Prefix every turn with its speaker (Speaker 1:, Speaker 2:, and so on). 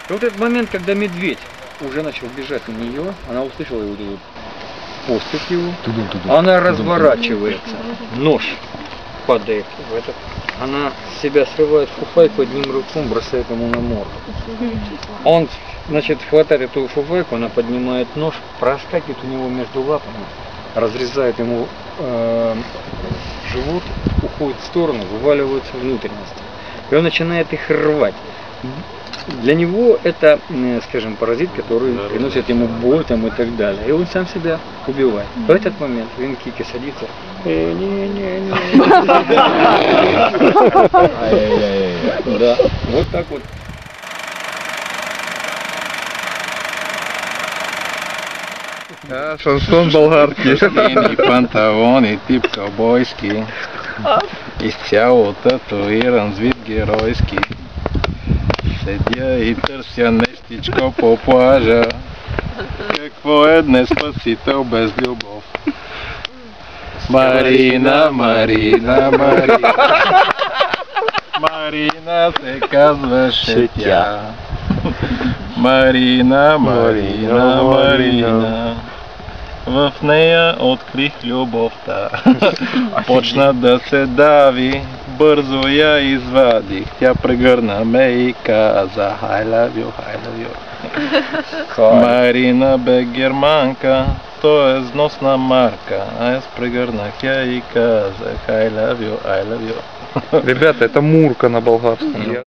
Speaker 1: И вот этот момент, когда медведь уже начал бежать на нее, она услышала его поступь его, она разворачивается, нож падает в этот, она с себя срывает фуфайку, одним руком бросает ему на морду. Он, значит, хватает эту фуфайку, она поднимает нож, проскакивает у него между лапами, разрезает ему живот, уходит в сторону, вываливаются внутренности. И он начинает их рвать. Для него это, скажем, паразит, который приносит ему боль там, и так далее. И он сам себя убивает. В этот момент Винкики садится. Да, вот так вот.
Speaker 2: Шансон болгарский. Синие панталоны, тип ковбойский. Из цяло татуирован, вид геройский. Седя и търся нещичко по плажа. Какво е днес спасител без любов? Марина, Марина, Марина. Марина се казваше тя. Марина, Марина, Марина. В нея открих любовта. Почна да се дави, бързо я извадих. Тя прегърна ме и каза I love you, I love you. Марина бе германка, то е зносна марка. Аз прегърнах я и казах I love you, I love you.
Speaker 3: Ребята, это Мурка на болгарском.